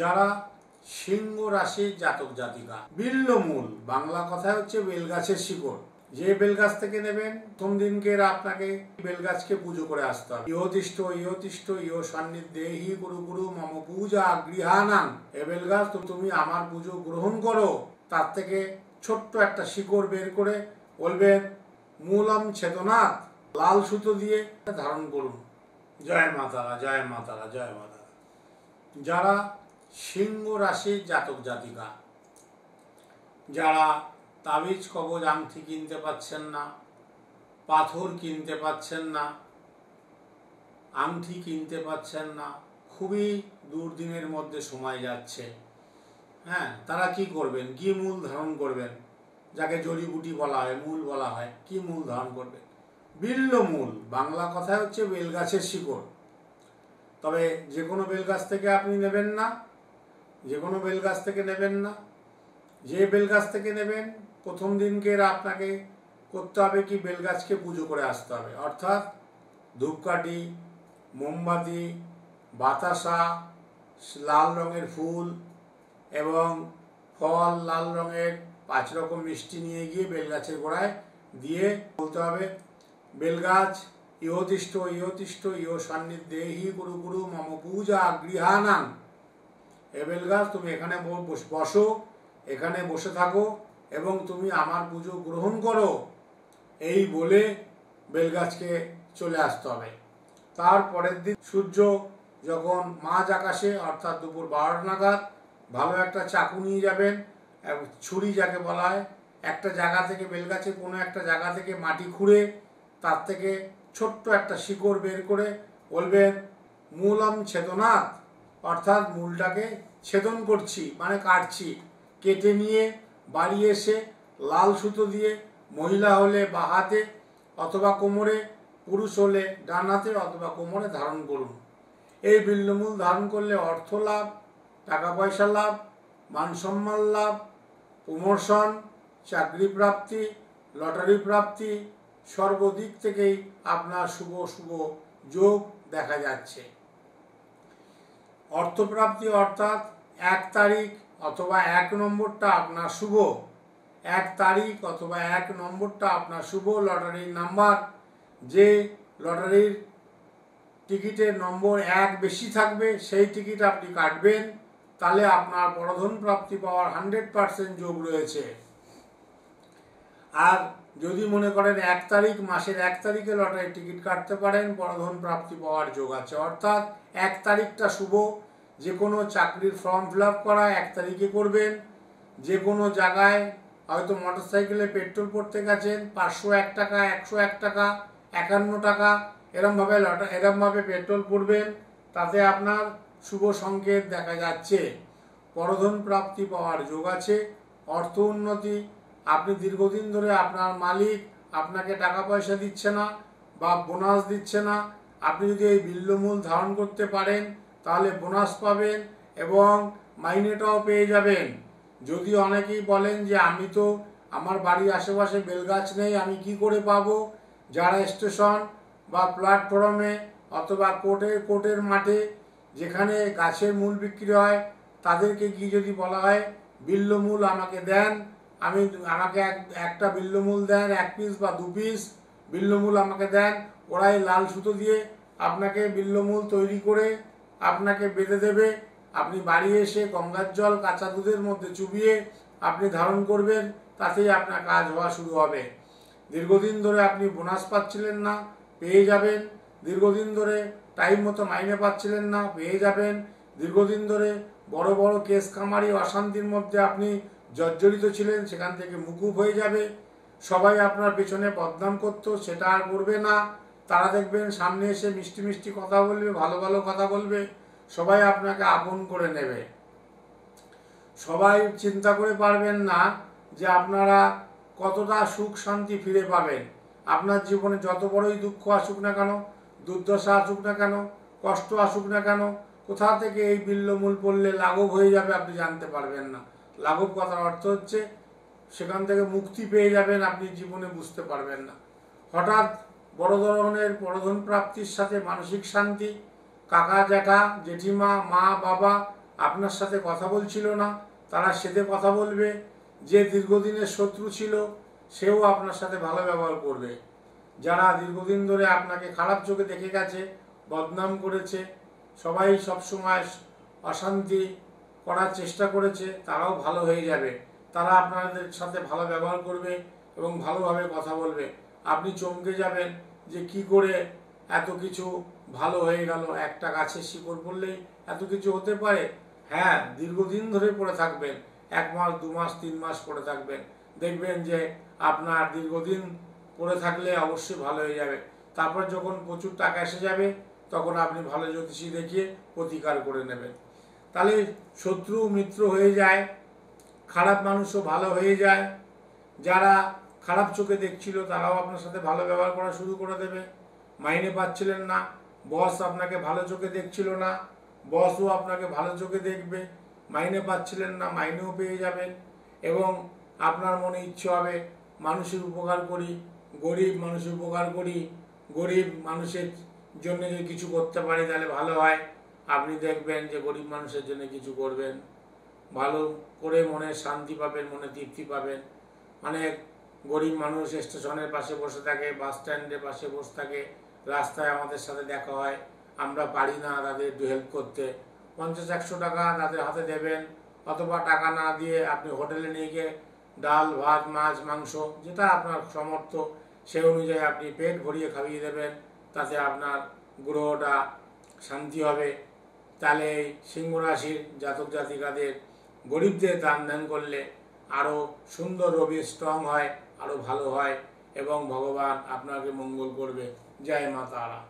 যারা সিংহ রাশির জাতক জাতিকা, বিল্লমূল বাংলা কথায় হচ্ছে বেলগাছের শিকড়। যে বেলগাছ থেকে নেবেন প্রথম দিনকে আপনাকে বেলগাছকে পুজো করে আসতে হবে। ইহতিষ্ঠ ইহতিষ্ঠ ইহ সান্নিধ্যেহি গুরু গুরু মম পূজা গৃহানাং। এ বেলগাছ তুমি আমার পুজো গ্রহণ করো। তার থেকে ছোট্ট একটা শিকড় বের করে বলবেন মূলম ছেদনাথ, লাল সুতো দিয়ে ধারণ করুন। জয় মা তারা, জয় মা তারা, জয় মা তারা। যারা সিংহ রাশির জাতক জাতিকা, যারা তাবিজ কবজ আংটি কিনতে পাচ্ছেন না, পাথর কিনতে পাচ্ছেন না, আংটি কিনতে পাচ্ছেন না, খুবই দুর্দিনের মধ্যে সময় যাচ্ছে, হ্যাঁ, তারা কি করবেন? কি মূল ধারণ করবেন? যাকে জড়িবুটি বলা হয়, মূল বলা হয়, কি মূল ধারণ করবেন? বিল্লমূল বাংলা কথায় হচ্ছে বেলগাছের শিকড়। তবে যে কোনো বেলগাছ থেকে আপনি নেবেন না, যে কোনো বেলগাছ থেকে নেবেন না। যে বেলগাছ থেকে নেবেন প্রথম দিনকে আপনাকে করতে হবে কি বেলগাছকে পুজো করে আসতে হবে। অর্থাৎ ধূপকাঠি, মোমবাতি, বাতাসা, লাল রঙের ফুল এবং ফল, লাল রঙের 5 রকম মিষ্টি নিয়ে গিয়ে বেলগাছের গোড়ায় দিয়ে বলতে হবে বেলগাছ ইহতিষ্ঠ ইহতিষ্ঠ ইহ সান্নিধ্যেহি গুরু গুরু মম পূজা গৃহানাং। এ বেলগাছ তুমি এখানে বসো, এখানে বসে থাকো এবং তুমি আমার পুজো গ্রহণ করো, এই বলে বেলগাছকে চলে আসতে হবে। তার পরের দিন সূর্য যখন মাঝ আকাশে অর্থাৎ দুপুর 12টা নাগাদ ভালো একটা চাকু নিয়ে যাবেন, ছুরি যাকে বলা হয়, একটা জায়গা থেকে বেলগাছের কোনো একটা জায়গা থেকে মাটি খুঁড়ে তার থেকে ছোট্ট একটা শিকড় বের করে বলবেন মূলম ছেদনাথ, অর্থাৎ মূলটাকে ছেদন করছি মানে কাটছি। কেটে নিয়ে বাড়ি এসে লাল সুতো দিয়ে, মহিলা হলে বাঁ হাতে অথবা কোমরে, পুরুষ হলে ডান হাতে অথবা কোমরে ধারণ করুন। এই বিল্লমূল ধারণ করলে অর্থ লাভ, টাকা পয়সা লাভ, মান সম্মান লাভ, প্রমোশন, চাকরি প্রাপ্তি, লটারি প্রাপ্তি, সর্বদিক থেকেই আপনার শুভ শুভ যোগ দেখা যাচ্ছে। অর্থপ্রাপ্তি অর্থাৎ 1 তারিখ অথবা 1 নম্বরটা আপনার শুভ, 1 তারিখ অথবা 1 নম্বরটা আপনার শুভ লটারির নাম্বার। যে লটারির টিকিটের নম্বর 1 বেশি থাকবে সেই টিকিট আপনি কাটবেন, তাহলে আপনার পরধন প্রাপ্তি পাওয়ার 100% যোগ রয়েছে। আর যদি মনে করেন 1 তারিখ, মাসের 1 তারিখে লটারির টিকিট কাটতে পারেন, পরধন প্রাপ্তি পাওয়ার যোগ আছে। অর্থাৎ 1 তারিখটা শুভ। যে কোনো চাকরির ফর্ম ফিল আপ করা 1 তারিখে করবেন। যে কোনো জায়গায় হয়তো মোটরসাইকেলে পেট্রোল পড়তে গেছেন, 501 টাকা, 101 টাকা, 51 টাকা এরমভাবে পেট্রোল পড়বেন, তাতে আপনার শুভ সংকেত দেখা যাচ্ছে। পরধন প্রাপ্তি পাওয়ার যোগ আছে। অর্থ উন্নতি, আপনি দীর্ঘদিন ধরে আপনার মালিক আপনাকে টাকা পয়সা দিচ্ছে না বা বোনাস দিচ্ছে না, আপনি যদি এই বিল্লমূল ধারণ করতে পারেন তাহলে বোনাস পাবেন এবং মাইনেটাও পেয়ে যাবেন। যদি অনেকেই বলেন যে আমি তো আমার বাড়ির আশেপাশে বেলগাছ নেই, আমি কি করে পাবো? যারা স্টেশন বা প্ল্যাটফর্মে অথবা কোর্টের মাঠে যেখানে গাছের মূল বিক্রি হয় তাদেরকে গিয়ে যদি বলা হয় বিল্লমূল আমাকে দেন, আমাকে একটা বিল্লমূল দেন, 1 পিস বা 2 পিস বিল্লমূল আমাকে দেন, ওরাই লাল সুতো দিয়ে আপনাকে বিল্লমূল তৈরি করে আপনাকে বেঁধে দেবে। আপনি বাড়ি এসে গঙ্গার জল কাঁচা দুধের মধ্যে চুবিয়ে আপনি ধারণ করবেন, তাতেই আপনার কাজ হওয়া শুরু হবে। দীর্ঘদিন ধরে আপনি বোনাস পাচ্ছিলেন না, পেয়ে যাবেন। দীর্ঘদিন ধরে টাইম মতো মাইনে পাচ্ছিলেন না, পেয়ে যাবেন। দীর্ঘদিন ধরে বড় বড় কেস কামারি অশান্তির মধ্যে আপনি জর্জরিত ছিলেন, সেখান থেকে মুকুব হয়ে যাবে। সবাই আপনার পেছনে বদনাম করতো, সেটা আর করবে না। তারা দেখবেন সামনে এসে মিষ্টি মিষ্টি কথা বলবে, ভালো ভালো কথা বলবে, সবাই আপনাকে আপন করে নেবে। সবাই চিন্তা করে পারবেন না যে আপনারা কতটা সুখ শান্তি ফিরে পাবেন। আপনার জীবনে যত বড়ই দুঃখ আসুক না কেন, দুর্দশা আসুক না কেন, কষ্ট আসুক না কেন, কোথা থেকে এই বিল্লমূল পড়লে লাঘব হয়ে যাবে আপনি জানতে পারবেন না। লাঘব কথার অর্থ হচ্ছে সেখান থেকে মুক্তি পেয়ে যাবেন, আপনি জীবনে বুঝতে পারবেন না। হঠাৎ বড় ধরনের পরধন প্রাপ্তির সাথে মানসিক শান্তি, কাকা জ্যাঠা জেঠিমা মা বাবা আপনার সাথে কথা বলছিল না তারা সেদে কথা বলবে, যে দীর্ঘদিনের শত্রু ছিল সেও আপনার সাথে ভালো ব্যবহার করবে, যারা দীর্ঘদিন ধরে আপনাকে খারাপ চোখে দেখে গেছে, বদনাম করেছে, সবাই সবসময় অশান্তি করার চেষ্টা করেছে, তারাও ভালো হয়ে যাবে। তারা আপনাদের সাথে ভালো ব্যবহার করবে এবং ভালোভাবে কথা বলবে। আপনি চমকে যাবেন যে কি করে এত কিছু ভালো হয়ে গেল, একটা গাছের শিকড় পড়লেই এত কিছু হতে পারে। হ্যাঁ, দীর্ঘদিন ধরে পড়ে থাকবেন, 1 মাস 2 মাস 3 মাস পড়ে থাকবেন, দেখবেন যে আপনার দীর্ঘদিন পড়ে থাকলে অবশ্যই ভালো হয়ে যাবে। তারপর যখন প্রচুর টাকা এসে যাবে তখন আপনি ভালো জ্যোতিষী দেখিয়ে প্রতিকার করে নেবেন। তাহলে শত্রু মিত্র হয়ে যায়, খারাপ মানুষও ভালো হয়ে যায়, যারা খারাপ চোখে দেখছিল তারাও আপনার সাথে ভালো ব্যবহার করা শুরু করে দেবে। মাইনে পাচ্ছিলেন না, বস আপনাকে ভালো চোখে দেখছিল না, বসও আপনাকে ভালো চোখে দেখবে। মাইনে পাচ্ছিলেন না, মাইনেও পেয়ে যাবেন এবং আপনার মনে ইচ্ছে হবে মানুষের উপকার করি, গরিব মানুষের উপকার করি, গরিব মানুষের জন্য যদি কিছু করতে পারি তাহলে ভালো হয়। আপনি দেখবেন যে গরিব মানুষের জন্য কিছু করবেন, ভালো করে মনে শান্তি পাবেন, মনে তৃপ্তি পাবেন। অনেক গরিব মানুষ স্টেশনের পাশে বসে থাকে, বাস স্ট্যান্ডের পাশে বসে থাকে, রাস্তায় আমাদের সাথে দেখা হয়, আমরা পারি না তাদের একটু হেল্প করতে, 50-100 টাকা তাদের হাতে দেবেন, অথবা টাকা না দিয়ে আপনি হোটেলে নিয়ে গিয়ে ডাল ভাত মাছ মাংস যেটা আপনার সামর্থ্য সেই অনুযায়ী আপনি পেট ভরিয়ে খাইয়ে দেবেন, তাতে আপনার গ্রহটা শান্তি হবে। তাহলে এই সিংহ রাশির জাতক জাতিকাদের গরিবদের দান ধ্যান করলে আরও সুন্দর, রবি স্ট্রং হয়, আরও ভালো হয় এবং ভগবান আপনাকে মঙ্গল করবে। জয় মা তারা।